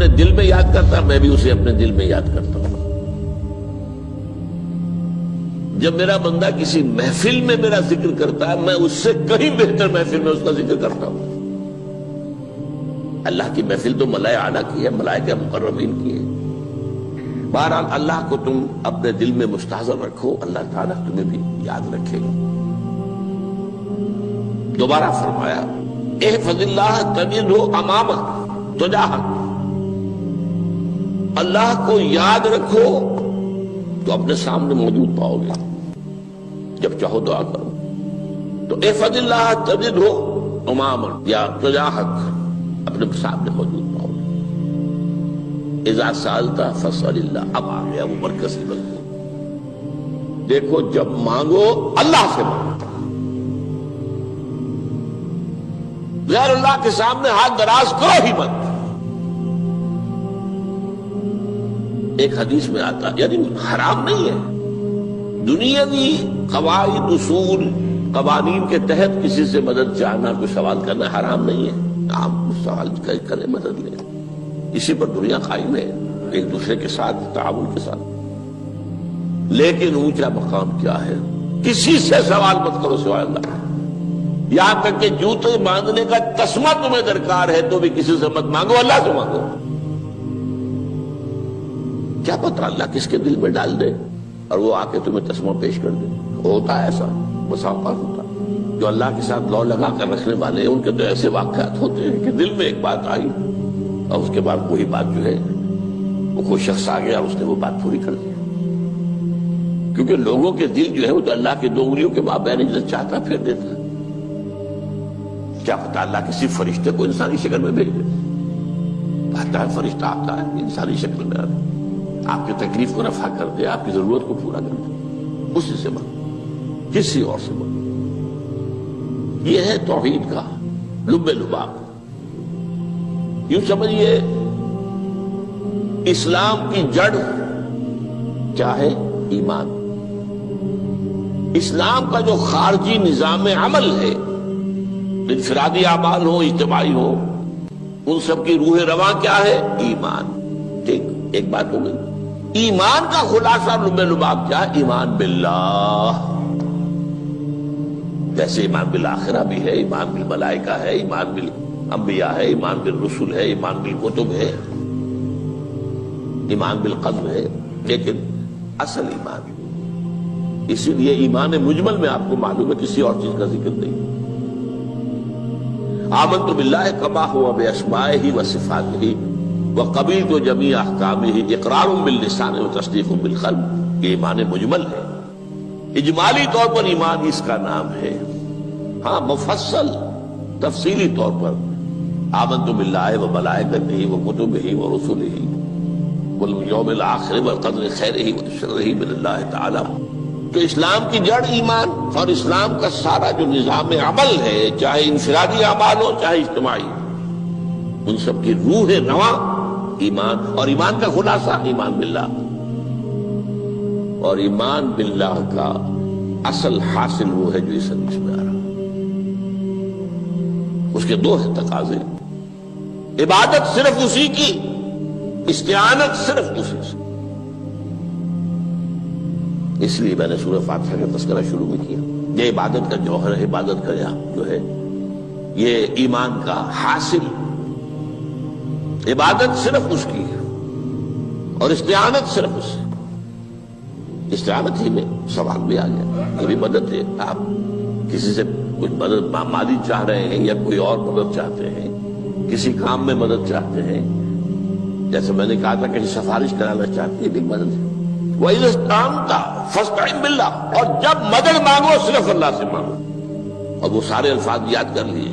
اپنے دل میں یاد کرتا ہے، میں بھی اسے اپنے دل میں یاد کرتا ہوں۔ جب میرا بندہ کسی محفل میں میرا ذکر کرتا ہے، میں اس سے کہیں بہتر محفل میں اس کا ذکر کرتا ہوں۔ اللہ کی محفل تو ملائے اعلیٰ کی ہے، ملائکہ مقربین کی ہے۔ بہرحال اللہ کو تم اپنے دل میں مستحضر رکھو، اللہ تعالیٰ تمہیں بھی یاد رکھے گا۔ دوبارہ فرمایا احفظ اللہ تجدہ امامک تجاہک، اللہ کو یاد رکھو تو اپنے سامنے موجود پاؤ گے، جب چاہو دعا کرو تو احفظ اللہ تجدہ امامک یا تجاہک، اپنے سامنے موجود پاؤ گے۔ اذا سألت فاسأل اللہ، اب آ گیا وہ مرکزی مضمون۔ دیکھو جب مانگو اللہ سے مانگو، غیر اللہ کے سامنے ہاتھ دراز کرو ہی مت۔ ایک حدیث میں آتا، یعنی حرام نہیں ہے، دنیاوی قواعد اصول قوانین کے تحت کسی سے مدد چاہنا، کوئی سوال کرنا حرام نہیں ہے۔ آپ سوال کریں، مدد لیں، اسی پر دنیا قائم ہے، ایک دوسرے کے ساتھ تعاون کے ساتھ۔ لیکن اونچا مقام کیا ہے؟ کسی سے سوال مت کرو سوائے اللہ، یہاں تک کہ جوتے باندھنے کا تسمہ تمہیں درکار ہے تو بھی کسی سے مت مانگو، اللہ سے مانگو۔ کیا پتہ اللہ کس کے دل میں ڈال دے اور وہ آ کے تمہیں تسمہ پیش کر دے۔ ہوتا ہے ایسا، بسا اوقات ہوتا ہے۔ جو اللہ کے ساتھ لو لگا کر رکھنے والے ہیں، ان کے تو ایسے واقعات ہوتے ہیں کہ دل میں ایک بات آئی اور اس کے بعد وہی بات جو ہے وہ کوئی شخص آ گیا اور اس نے وہ بات پوری کر دی۔ کیونکہ لوگوں کے دل جو ہے وہ تو اللہ کے دو انگلیوں کے مابین جو چاہتا پھر دیتا ہے۔ کیا پتہ اللہ کسی فرشتے کو انسانی شکل میں بھیج دے، آتا ہے فرشتہ، آتا ہے انسانی شکل میں، آپ کی تکلیف کو رفع کر دے، آپ کی ضرورت کو پورا کر دے، اسی سے مانگو، کسی اور سے مانگو۔ یہ ہے توحید کا لب لباب۔ یوں سمجھیے اسلام کی جڑ کیا ہے؟ ایمان۔ اسلام کا جو خارجی نظام عمل ہے، انفرادی اعمال ہو، اجتماعی ہو، ان سب کی روح رواں کیا ہے؟ ایمان۔ ٹھیک، ایک بات ہو گئی۔ ایمان کا خلاصہ لب لباب کیا ہے؟ ایمان باللہ۔ جیسے ایمان بالآخرہ بھی ہے، ایمان بالملائکہ ہے، ایمان بالانبیاء ہے، ایمان بالرسل ہے، ایمان بالکتب ہے، ایمان بالقلب ہے، لیکن اصل ایمان، اسی لیے ایمان مجمل میں آپ کو معلوم ہے کسی اور چیز کا ذکر نہیں۔ آمنت باللہ کما ہوا باسمائہ وصفاتہ وقبلت جمیع احکامہ اقرار باللسان وتصدیق بالقلب، یہ ایمان مجمل ہے۔ اجمالی طور پر ایمان اس کا نام ہے، ہاں مفصل تفصیلی طور پر آمنت باللہ وملائکتہ وکتبہ ورسلہ والیوم الآخر والقدر خیرہ وشرہ من اللہ تعالی۔ تو اسلام کی جڑ ایمان، اور اسلام کا سارا جو نظام عمل ہے، چاہے انفرادی اعمال ہو چاہے اجتماعی، ان سب کی روح رواں ایمان، اور ایمان کا خلاصہ ایمان باللہ۔ اور ایمان باللہ کا اصل حاصل وہ ہے جو اس حدیث میں آ رہا، اس کے دو ہیں تقاضے، عبادت صرف اسی کی، استعانت صرف اسی سے۔ اس لیے میں نے سورہ فاتحہ کا تذکرہ شروع میں کیا، یہ عبادت کا جوہر ہے، عبادت کا جو ہے یہ ایمان کا حاصل، عبادت صرف اس کی ہے اور استعانت صرف اس سے۔ استعانت ہی میں سوال بھی آ گیا، یہ بھی مدد ہے۔ آپ کسی سے کچھ مدد مالی چاہ رہے ہیں یا کوئی اور مدد چاہتے ہیں، کسی کام میں مدد چاہتے ہیں، جیسے میں نے کہا تھا کہ سفارش کرانا چاہتے ہیں، یہ بھی مدد ہے۔ وَإِذَا اسْتَعَنْتَ فَاسْتَعِنْ بِاللَّهِ، اور جب مدد مانگو صرف اللہ سے مانگو۔ اور وہ سارے الفاظ یاد کر لیے،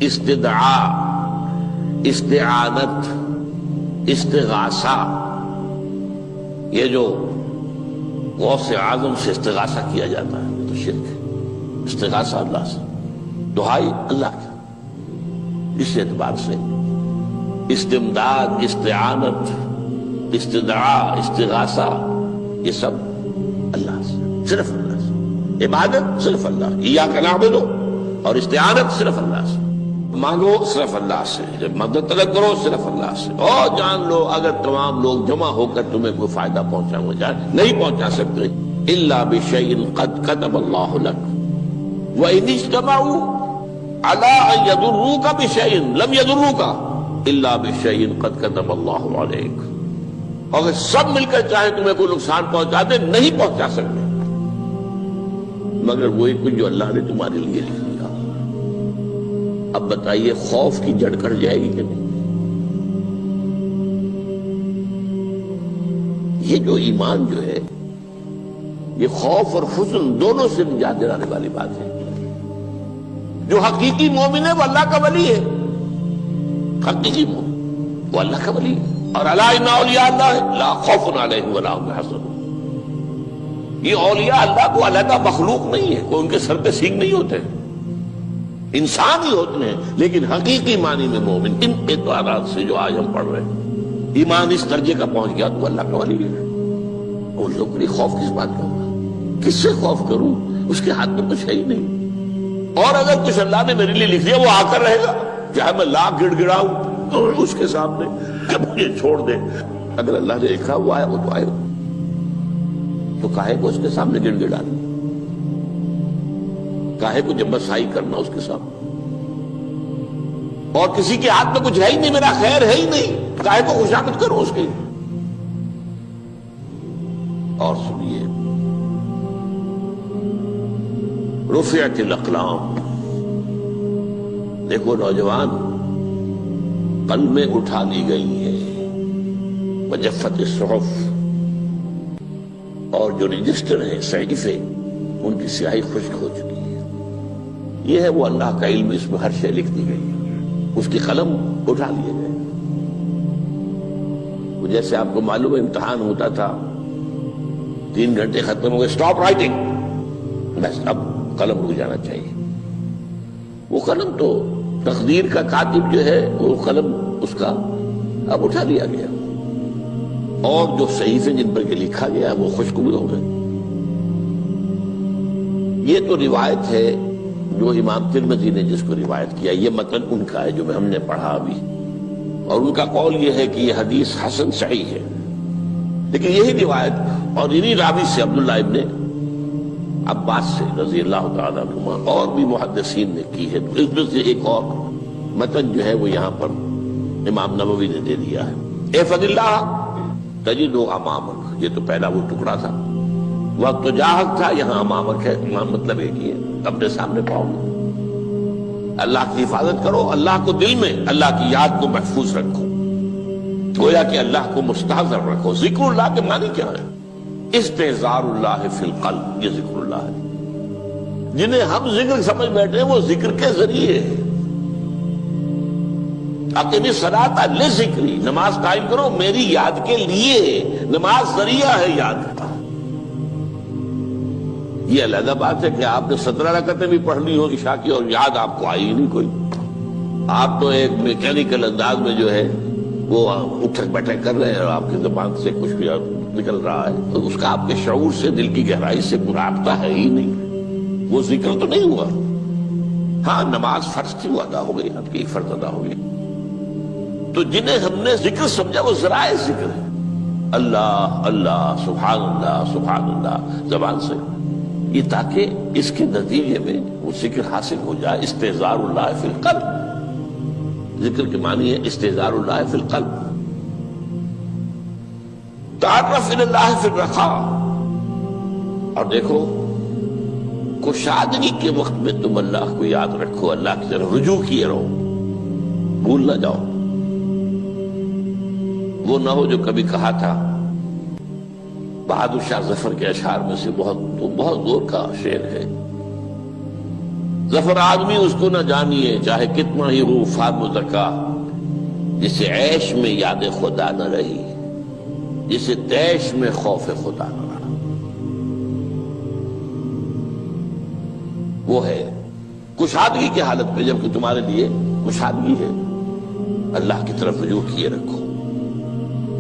استدعاء، استعانت، استغاثہ، یہ جو غوث اعظم سے استغاثہ کیا جاتا ہے تو شرک ہے۔ استغاثہ اللہ سے، دعائی اللہ کی، اس اعتبار سے استمداد، استعانت، استدعاء، استغاثہ، یہ سب اللہ سے، صرف اللہ سے۔ عبادت صرف اللہ، ایاک نعبد، اور استعانت صرف اللہ سے۔ مانگو صرف اللہ سے، جب مدد طلب کرو صرف اللہ سے، اور جان لو اگر تمام لوگ جمع ہو کر تمہیں کوئی فائدہ پہنچاؤں گے نہیں پہنچا سکتے، الا بشیء قد کتب اللہ لک وان اجتمعوا علی ان یضروک بشیء لم یضروک الا بشیء قد کتب اللہ علیک، اگر سب مل کر چاہیں تمہیں کوئی نقصان پہنچا دے نہیں پہنچا سکتے مگر وہی کچھ جو اللہ نے تمہارے لیے لکھ دیا۔ اب بتائیے خوف کی جڑ کٹ جائے گی کہ نہیں؟ یہ جو ایمان جو ہے یہ خوف اور حزن دونوں سے نجات دلانے والی بات ہے۔ جو حقیقی مومن ہے وہ اللہ کا ولی ہے، حقیقی مومن وہ اللہ کا ولی ہے، اور الا ان اولیاء اللہ لا خوف علیہم ولا هم يحزنون۔ یہ اولیاء اللہ کو علیحدہ مخلوق نہیں ہے، کوئی ان کے سر پہ سینگ نہیں ہوتے، انسان ہی ہوتے ہیں، لیکن حقیقی معنی میں مومن ان اعتبارات سے جو آج ہم پڑھ رہے ہیں ایمان اس درجے کا پہنچ گیا تو اللہ کا ولی ہے۔ ان لوگوں کے لیے خوف کس بات کا ہوگا؟ کس سے خوف کروں؟ اس کے ہاتھ میں کچھ ہے ہی نہیں، اور اگر کچھ اللہ نے میرے لیے لکھ دیا وہ آ کر رہے گا، چاہے میں لاکھ گڑ گڑاؤں اس کے سامنے کہ مجھے چھوڑ دے، اگر اللہ نے لکھا وہ آیا وہ تو آئے گا، تو کاہے کو اس کے سامنے گڑ گڑانا، کاہے کو جبرسائی کرنا اس کے سامنے، اور کسی کے ہاتھ میں کچھ ہے ہی نہیں، میرا خیر ہے ہی نہیں، کاہے کو خوشامد کروں اس کی۔ اور سنیے رفعت الاقلام، دیکھو نوجوان قلمیں اٹھا لی گئی ہیں، وجفت الصحف، اور جو رجسٹر ہیں صحیفے ان کی سیاہی خشک ہو چکی ہے، یہ ہے وہ اللہ کا علم، اس میں ہر شے لکھ دی گئی ہے، اس کی قلم اٹھا لیے گئے۔ جیسے آپ کو معلوم ہے امتحان ہوتا تھا، 3 گھنٹے ختم ہو گئے، اسٹاپ رائٹنگ، بس اب قلم رک جانا چاہیے۔ وہ قلم تو تقدیر کا کاتب جو ہے وہ قلم اس کا اب اٹھا لیا گیا، اور جو صحیفے جن پر لکھا گیا وہ خشک ہوئے ہو گئے۔ یہ تو روایت ہے جو امام ترمذی نے جس کو روایت کیا، یہ متن ان کا ہے جو ہم نے پڑھا ابھی، اور ان کا قول یہ ہے کہ یہ حدیث حسن صحیح ہے، لیکن یہی روایت اور انہی راوی سے عبداللہ ابن عباس سے رضی اللہ تعالیٰ عنہما اور بھی محدثین نے کی ہے، تو اس میں سے ایک اور متن جو ہے وہ یہاں پر امام نووی نے دے دیا ہے۔ احفظ اللہ تجدہ امامک، یہ تو پہلا وہ ٹکڑا تھا، وقت تو جاہک تھا، یہاں امامک ہے، امام مطلب ایک ہی ہے، اپنے سامنے پاؤں گے۔ اللہ کی حفاظت کرو، اللہ کو دل میں، اللہ کی یاد کو محفوظ رکھو، گویا کہ اللہ کو مستحضر رکھو۔ ذکر اللہ کے معنی کیا ہے؟ استحضار اللہ فی القلب، یہ ذکر اللہ ہے۔ جنہیں ہم ذکر سمجھ بیٹھے ہیں وہ ذکر کے ذریعے ہے۔ اقیم الصلاۃ لذکری، نماز قائم کرو میری یاد کے لیے، نماز ذریعہ ہے یاد کا۔ یہ علیحدہ بات ہے کہ آپ نے 17 رکعتیں بھی پڑھ لی ہو عشاء کی اور یاد آپ کو آئی ہی نہیں کوئی، آپ تو ایک میکینیکل انداز میں جو ہے وہ اٹھک بیٹھک کر رہے ہیں اور آپ کی زبان سے کچھ بھی نکل رہا ہے، تو اس کا آپ کے شعور سے، دل کی گہرائی سے کوئی رابطہ ہے ہی نہیں، وہ ذکر تو نہیں ہوا۔ ہاں نماز فرض تھی وہ ادا ہو گئی، آپ کی ایک فرض ادا ہو گئی۔ تو جنہیں ہم نے ذکر سمجھا وہ ذرائع ذکر ہے، اللہ اللہ سبحان اللہ زبان سے، یہ تاکہ اس کے نتیجے میں وہ ذکر حاصل ہو جائے۔ استحضار اللہ فی القلب، ذکر کے معنی ہے استحضار اللہ فی القلب۔ تعرف الی اللہ فی الرخاء، اور دیکھو کشادگی کے وقت میں تم اللہ کو یاد رکھو، اللہ کی طرف رجوع کیے رہو، بھول نہ جاؤ۔ وہ نہ ہو جو کبھی کہا تھا، بہادر شاہ ظفر کے اشعار میں سے بہت زور کا شعر ہے، ظفر آدمی اس کو نہ جانیے چاہے کتنا ہی ہو فام و ذکا، جسے عیش میں یاد خدا نہ رہی، جسے تیش میں خوف خدا نہ رہا۔ وہ ہے کشادگی کی حالت میں، جبکہ تمہارے لیے کشادگی ہے، اللہ کی طرف رجوع کیے رکھو۔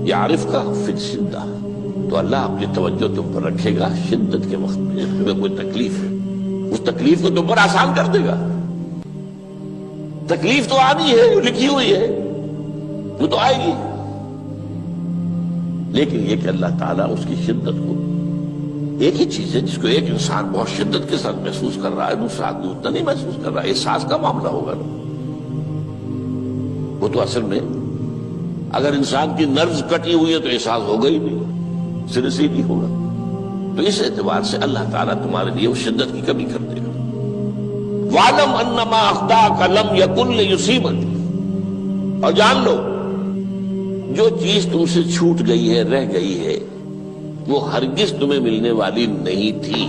یعرف کا فی الشدہ، تو اللہ اپنی توجہ تم پر رکھے گا شدت کے وقت میں، جب تمہیں کوئی تکلیف ہے اس تکلیف کو تم پر آسان کر دے گا۔ تکلیف تو آنی ہے، جو لکھی ہوئی ہے وہ تو آئے گی، لیکن یہ کہ اللہ تعالیٰ اس کی شدت کو، ایک ہی چیز ہے جس کو ایک انسان بہت شدت کے ساتھ محسوس کر رہا ہے، دوسرا آدمی اتنا نہیں محسوس کر رہا ہے، احساس کا معاملہ ہوگا نا۔ وہ تو اصل میں اگر انسان کی نرز کٹی ہوئی ہے تو احساس ہوگا ہی نہیں، سرے سے ہی نہیں ہوگا۔ تو اس اعتبار سے اللہ تعالیٰ تمہارے لیے وہ شدت کی کمی کر دے گا۔ وَاعْلَمْ أَنَّمَا أَخْطَأَكَ لَمْ يَكُنْ لِيُصِيبَكَ، اور جان لو جو چیز تم سے چھوٹ گئی ہے، رہ گئی ہے، وہ ہرگز تمہیں ملنے والی نہیں تھی۔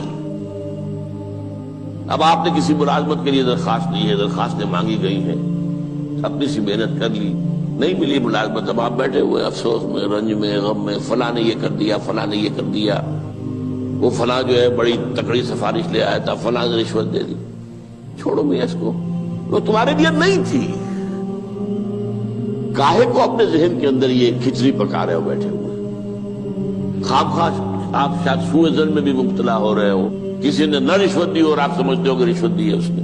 اب آپ نے کسی ملازمت کے لیے درخواست دی ہے، درخواستیں مانگی گئی ہیں، اپنی سی محنت کر لی، نہیں ملی ملازمت، اب آپ بیٹھے ہوئے افسوس میں، رنج میں، غم میں، فلاں نے یہ کر دیا، فلاں نے یہ کر دیا، وہ فلاں جو ہے بڑی تکڑی سفارش لے آیا تھا، فلاں نے رشوت دے دی۔ چھوڑو میاں اس کو، وہ تمہارے لیے نہیں تھی۔ کاہے کو اپنے ذہن کے اندر یہ کھچڑی پکا رہے ہو بیٹھے ہوئے؟ خواہ آپ شاید سوء ظن میں بھی مبتلا ہو رہے ہو، کسی نے نہ رشوت دی اور آپ سمجھتے ہو کہ رشوت دی ہے اس نے۔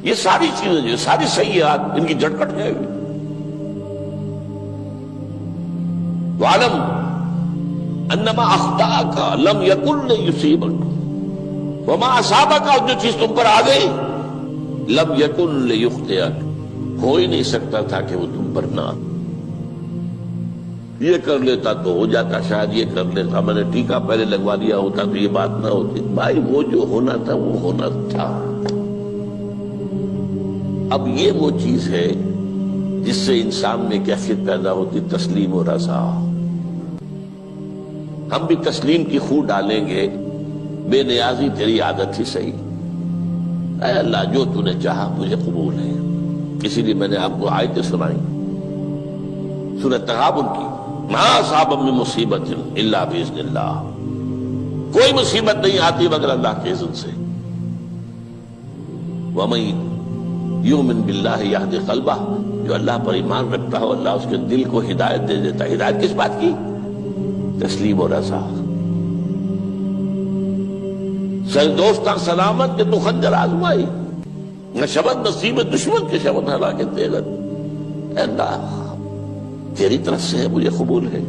یہ ساری چیزیں جو ساری سیئات، ان کی جھٹپٹ ہے۔ وَاعْلَمْ أَنَّمَا أَخْطَأَكَ لَمْ يَكُنْ لِيُصِيبَكَ وَمَا أَصَابَكَ، اور جو چیز تم پر آ گئی، لَمْ يَكُنْ لِيُخْطِئَكَ، ہو ہی نہیں سکتا تھا کہ وہ تم پر نہ۔ یہ کر لیتا تو ہو جاتا، شاید یہ کر لیتا، میں نے ٹیکا پہلے لگوا دیا ہوتا تو یہ بات نہ ہوتی۔ بھائی وہ جو ہونا تھا وہ ہونا تھا۔ اب یہ وہ چیز ہے جس سے انسان میں کیفیت پیدا ہوتی، تسلیم و رضا۔ ہم بھی تسلیم کی خو ڈالیں گے، بے نیازی تیری عادت ہی صحیح، اے اللہ جو تو نے چاہا مجھے قبول ہے۔ اسی لیے میں نے آپ کو آیتیں سنائی سورۃ تغابن کی، ما اصاب من مصیبت الا باذن اللہ، کوئی مصیبت نہیں آتی مگر اللہ کے اذن سے۔ وَمَن یؤمن باللہ یہد قلبہ، جو اللہ پر ایمان رکھتا ہو اللہ اس کے دل کو ہدایت دے دیتا ہے۔ ہدایت کس بات کی؟ تسلیم و رضا۔ سر دوستاں سلامت کہ تو خنجر آزمائی، نہ شبد نصیب دشمن کے شبد ہلاکے تیغت۔ اے اللہ تیری طرف سے ہے، مجھے قبول ہے،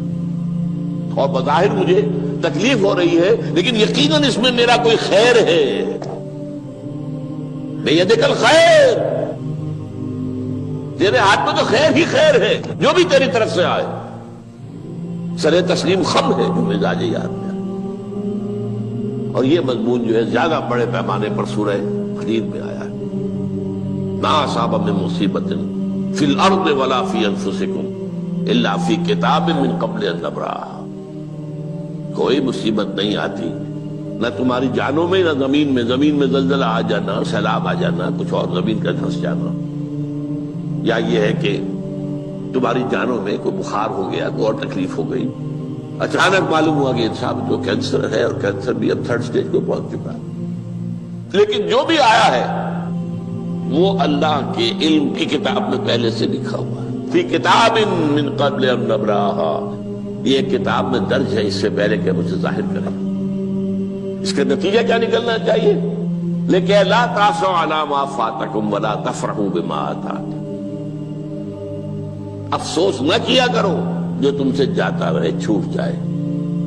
اور بظاہر مجھے تکلیف ہو رہی ہے لیکن یقیناً اس میں میرا کوئی خیر ہے۔ بیدک الخیر، تیرے ہاتھ میں تو خیر ہی خیر ہے، جو بھی تیری طرف سے آئے۔ سر تسلیم خم ہے جو مزاج یاد میں آئے۔ اور یہ مضمون جو ہے زیادہ بڑے پیمانے پر سورہ حدید میں آیا ہے۔ ما اصاب من مصیبت فی الارض ولا فی انفسکم الا فی کتاب من قبل ان نبرأھا، کوئی مصیبت نہیں آتی نہ تمہاری جانوں میں نہ زمین میں زلزلہ آ جانا، سیلاب آ جانا، کچھ اور زمین کا دھنس جانا، یا یہ ہے کہ تمہاری جانوں میں کوئی بخار ہو گیا، کوئی اور تکلیف ہو گئی، اچانک معلوم ہوا کہ انسان جو کینسر ہے، اور کینسر بھی اب 3rd سٹیج کو پہنچ چکا ہے، لیکن جو بھی آیا ہے وہ اللہ کے علم کی کتاب میں پہلے سے لکھا ہوا ہے۔ فی کتاب من قبل ان نبرأھا، یہ کتاب میں درج ہے اس سے پہلے کہ مجھے ظاہر کرے۔ اس کا نتیجہ کیا نکلنا چاہیے؟ لیکن لا تأسوا علی ما فاتکم ولا تفرحوا بما آتاکم، افسوس نہ کیا کرو جو تم سے جاتا رہے، چھوٹ جائے،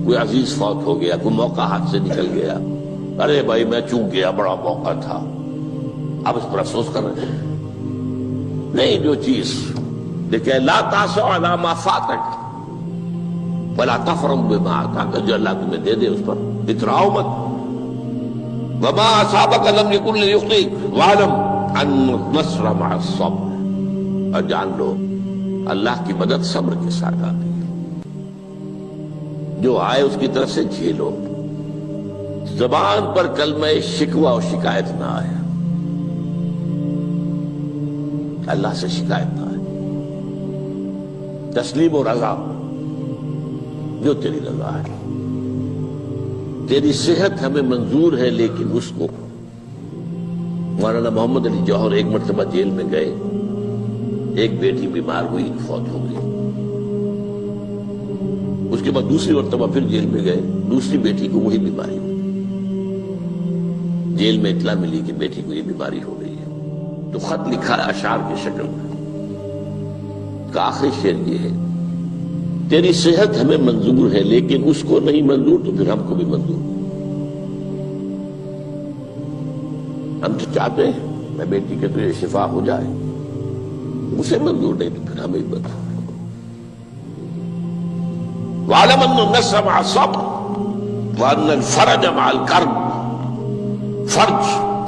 کوئی عزیز فوت ہو گیا، کوئی موقع ہاتھ سے نکل گیا، ارے بھائی میں چوک گیا، بڑا موقع تھا، اب اس پر افسوس کر رہے ہیں۔ نہیں، جو چیز لیکن لا تأسوا علی ما فاتک ولا تفرحوا بما آتاک، جو اللہ تمہیں دے دے اس پر اتراؤ مت۔ وما اصابک لم یکن لیخطئک واعلم ان النصر مع الصبر، اور جان لو اللہ کی مدد صبر کے ساتھ آتی ہے، جو آئے اس کی طرف سے جھیلو۔ زبان پر کلمہ شکوہ اور شکایت نہ آئے، اللہ سے شکایت نہ آئے، تسلیم و رضا، جو تیری رضا ہے۔ تیری صحت ہمیں منظور ہے، لیکن اس کو مولانا محمد علی جوہر ایک مرتبہ جیل میں گئے، ایک بیٹی بیمار ہوئی، فوت ہو گئی، اس کے بعد دوسری مرتبہ پھر جیل میں گئے، دوسری بیٹی کو وہی بیماری ہوئی، جیل میں اطلاع ملی کہ بیٹی کو یہ بیماری ہو گئی ہے۔ تو خط لکھا ہے اشعار کی شکل میں، کا آخری شعر یہ ہے: تیری صحت ہمیں منظور ہے لیکن اس کو نہیں منظور تو پھر ہم کو بھی منظور۔ ہم تو چاہتے ہیں میں بیٹی کے تجھے شفا ہو جائے، اسے منظور نہیں تو پھر ہمیں بھی بتا۔ وَاعْلَمْ أَنَّ النَّصْرَ مَعَ الصَّبْرِ وَأَنَّ الْفَرَجَ مَعَ الْكَرْبِ۔ فرج،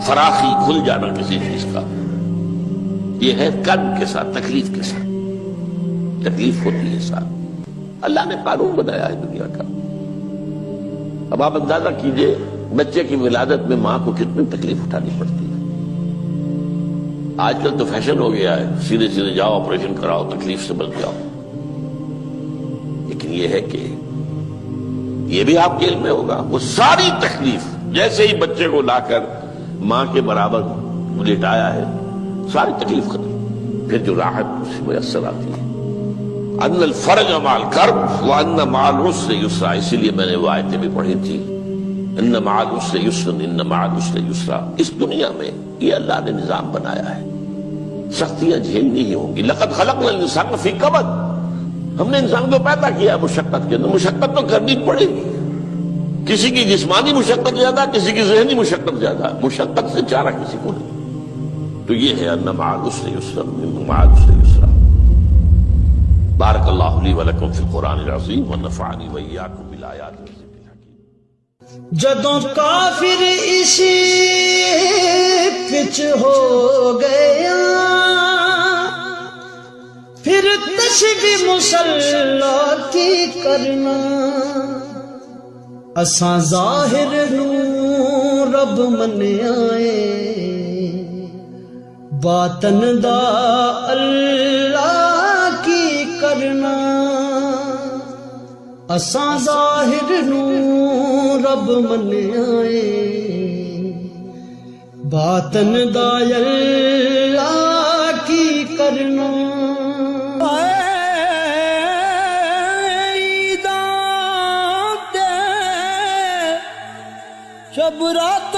فراخی، کھل جانا کسی چیز کا، یہ ہے کرب کے ساتھ، تکلیف کے ساتھ، تکلیف ہوتی ہے ساتھ۔ اللہ نے قانون بنایا ہے دنیا کا۔ اب آپ اندازہ کیجئے بچے کی ولادت میں ماں کو کتنی تکلیف اٹھانی پڑتی ہے۔ آج کل تو فیشن ہو گیا ہے، سیدھے سیدھے جاؤ آپریشن کراؤ، تکلیف سے بچ جاؤ، لیکن یہ ہے کہ یہ بھی آپ کے علم میں ہوگا، وہ ساری تکلیف جیسے ہی بچے کو لا کر ماں کے برابر لٹایا ہے، ساری تکلیف ختم، پھر جو راحت اسے میسر آتی ہے۔ ان الفرج مع الکرب وان مع العسر یسرا، اسی لیے میں نے وہ آیتیں بھی پڑھی تھی، ان مع العسر یسرا ان مع العسر یسرا۔ اس دنیا میں یہ اللہ نے نظام بنایا ہے، سختیاں جھیلنی ہی ہوں گی۔ لقد خلقنا الانسان فی کبد، ہم نے انسان کو پیدا کیا مشقت کے اندر، مشقت تو کرنی پڑے گی۔ کسی کی جسمانی مشقت زیادہ، کسی کی ذہنی مشقت زیادہ، مشقت سے چارہ کسی کو نہیں۔ تو یہ ہے ان مع العسر یسرا ان مع العسر یسرا۔ بارک اللہ لی ولکم فی القرآن العظیم ونفعنی وإیاکم بالآیات والذکر الحکیم۔ جدوں کافر اسی پچ ہو گیا، پھر تشبیہ مصلا کی کرنا، اساں ظاہر نوں رب منیائے، باطن دا اللہ کی کرنا، اساں ظاہر نوں رب منیائے، باطن دا اللہ کی کرنا۔ شب رات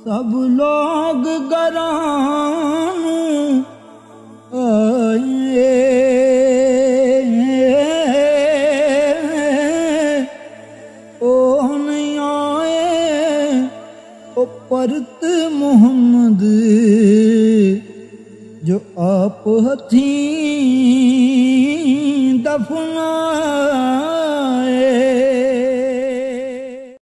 سب لوگ گران آئے، او نہیں آئے او پرت محمد جو آپ ہتھیں دفنا